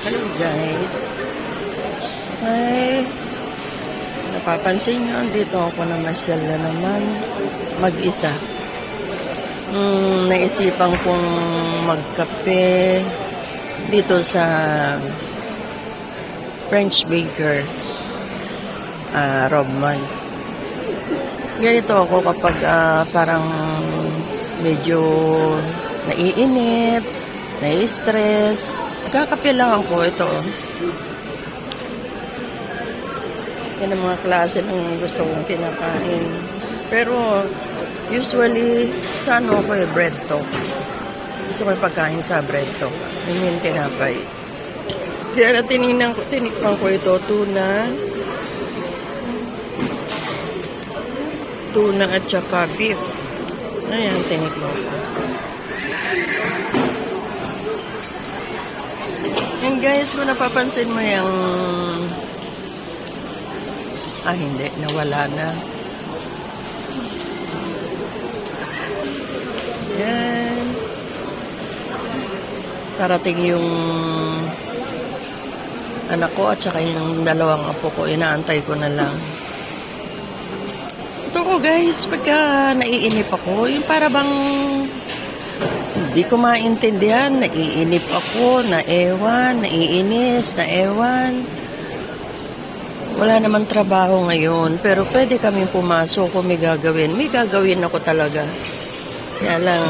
Hello guys. Ay, napapansin nyo, dito ako namasyal na naman mag-isa. Naisipan kong magkape dito sa French Baker, Robman. Ganito ako kapag parang medyo naiinip, nai-stress. Kakape lang ako ito. Yan ang mga klase ng gusto kong kinakain. Pero usually sa ano ako bread talk. Gusto ko yung pagkain sa bread talk. Yung tinapay. Kaya tinikman ko ito, tuna at saka beef. Ayan, tinikman ko. And guys, kung napapansin mo yung hindi, nawala na. Yan. Parating yung anak ko at saka yung dalawang apo ko. Inaantay ko na lang. Ito ko guys, pagka naiinip ako, yung para bang hindi ko maintindihan, naiinip ako, naiinis, wala naman trabaho ngayon, pero pwede kaming pumasok kung may gagawin. May gagawin ako talaga. Kaya lang,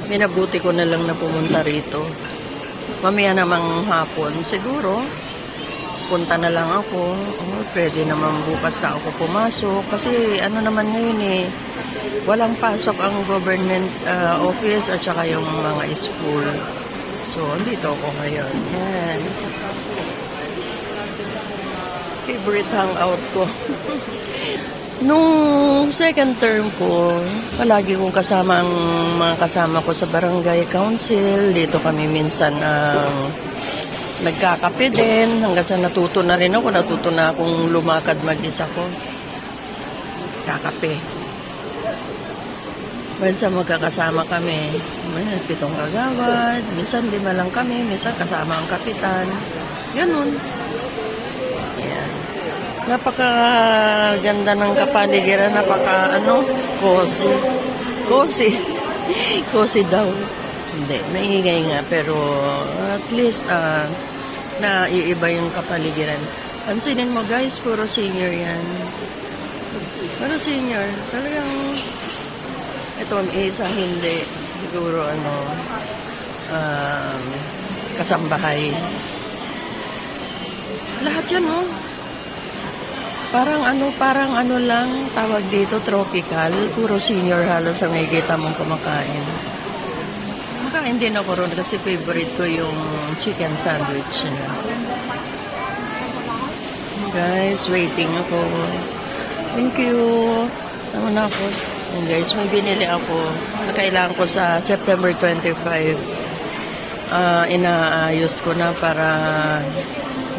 minabuti ko na lang na pumunta rito. Mamaya namang hapon, siguro, punta na lang ako. Pwede naman bukas na ako pumasok. Kasi ano naman ngayon walang pasok ang government office at saka yung mga school. So, andito ako ngayon. Yan. Favorite hangout ko. Nung second term ko, palagi kong kasama ang mga kasama ko sa barangay council. Dito kami minsan nagkakape din. Hanggang sa natuto na rin ako. Natuto na akong lumakad mag-isa ko. Kakape. Minsan magkakasama kami. Minsan 7 kagawad. Minsan 5 lang kami. Minsan kasama ang kapitan. Ganun. Ayan. Napakaganda ng kapaligiran. Cozy. Cozy daw. Hindi, naingay nga. Pero at least naiiba yung kapaligiran. Pansinin mo guys, puro senior yan. Puro senior. Talagang ito ang isa hindi. Siguro kasambahay. Lahat yan Parang ano lang tawag dito, tropical. Puro senior halos ang makikita mong kumakain. Makain din ako ron kasi favorite ko yung chicken sandwich na. Guys, waiting ako. Thank you. Tama na ako. And guys, may binili ako. Kailangan ko sa September 25. Inaayos ko na para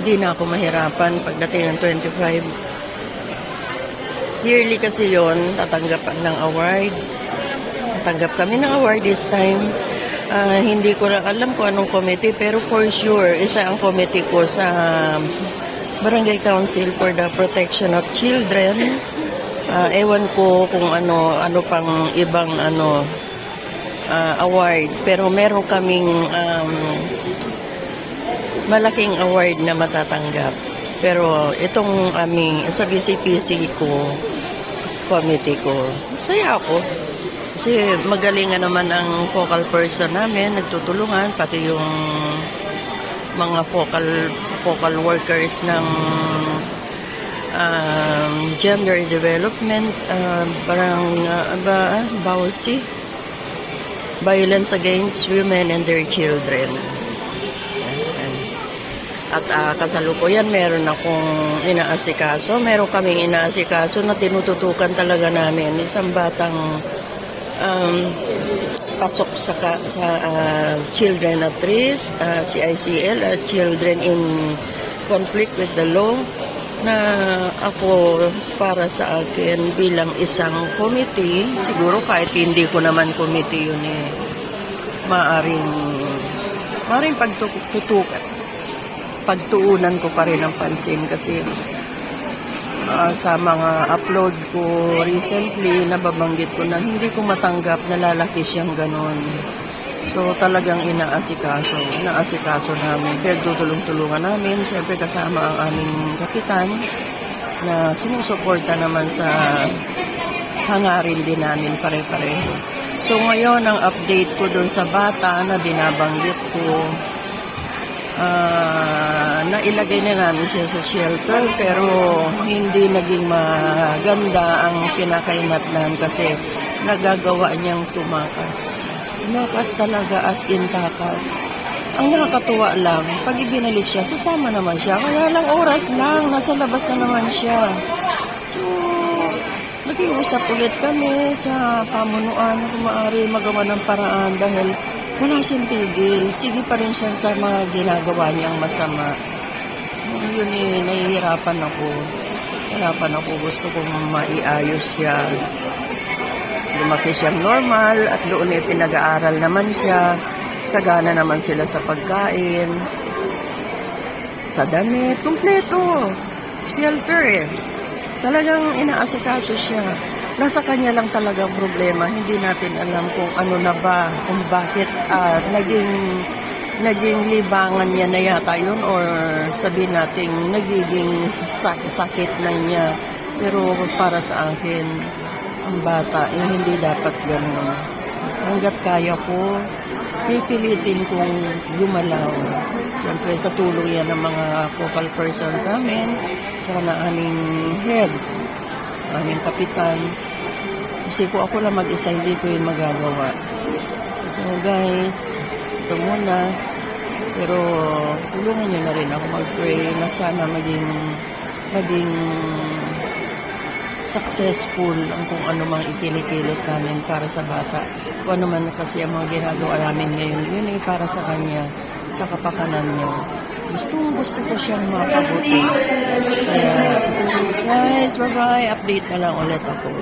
hindi na ako mahirapan pagdating ng 25. Yearly kasi yon, tatanggap ng award. Tatanggap kami ng award this time. Hindi ko lang alam kung anong committee, pero for sure, isa ang committee ko sa Barangay Council for the Protection of Children. Ewan ko kung ano pang ibang award, pero meron kaming malaking award na matatanggap. Pero itong sa BCPC committee ko, saya ako. Kasi magaling naman ang focal person namin, nagtutulungan, pati yung mga focal workers ng gender development, BAUSI, Violence Against Women and Their Children. At kasalukuyan meron akong inaasikaso. Meron kaming inaasikaso na tinututukan talaga namin. Isang batang pasok sa children at risk, CICL, at children in conflict with the law, na ako para sa akin bilang isang committee, siguro kahit hindi ko naman committee yun maaring pagtutukan pagtuunan ko pa rin ng pansin kasi sa mga upload ko recently, nababanggit ko na hindi ko matanggap na lalaki siyang ganon. So talagang inaasikaso namin. Kaya tutulong-tulungan namin, siyempre kasama ang aming kapitan na sumusuporta naman sa hangarin din namin pare-pareho. So ngayon, ang update ko dun sa bata na binabanggit ko, nailagay na namin siya sa shelter pero hindi naging maganda ang kinakainatnan kasi nagagawa niyang tumakas. Tumakas talaga, as in takas. Ang nakakatuwa lang, pag ibinalik siya, sasama naman siya. Kaya lang oras lang, nasa labas na naman siya. So, nag-iusap ulit kami sa pamunuan kung maaari magawa ng paraan dahil wala siyang tigil. Sige pa rin siya sa mga ginagawa niyang masama. Yun nahihirapan ako. Gusto kong maiayos siya. Lumaki siyang normal at doon pinag-aaral naman siya. Sagana naman sila sa pagkain. Sa damit. Kompleto. Shelter Talagang inaasikaso siya. Nasa kanya lang talaga ang problema. Hindi natin alam kung ano na ba, kung bakit naging libangan niya na yata yun or sabihin natin nagiging sakit na niya. Pero para sa akin, ang bata, hindi dapat gano'n. Hanggat kaya ko, pipilitin kong gumalaw. Siyempre sa tulong yan ng mga focal person namin, saka na aming head, aming kapitan. Kasi kung ako lang mag-isa, hindi ko yung magagawa. So guys, ito muna. Pero tulungan nyo na rin ako mag-pray na sana maging successful ang kung ano mang ikilikilos namin para sa bata. Kung ano man kasi ang mga ginagawa namin ngayon, yun ay para sa kanya, sa kapakanan niya. Gusto ko siyang mapabuti. Kaya, guys, bye-bye. Update na lang ulit ako.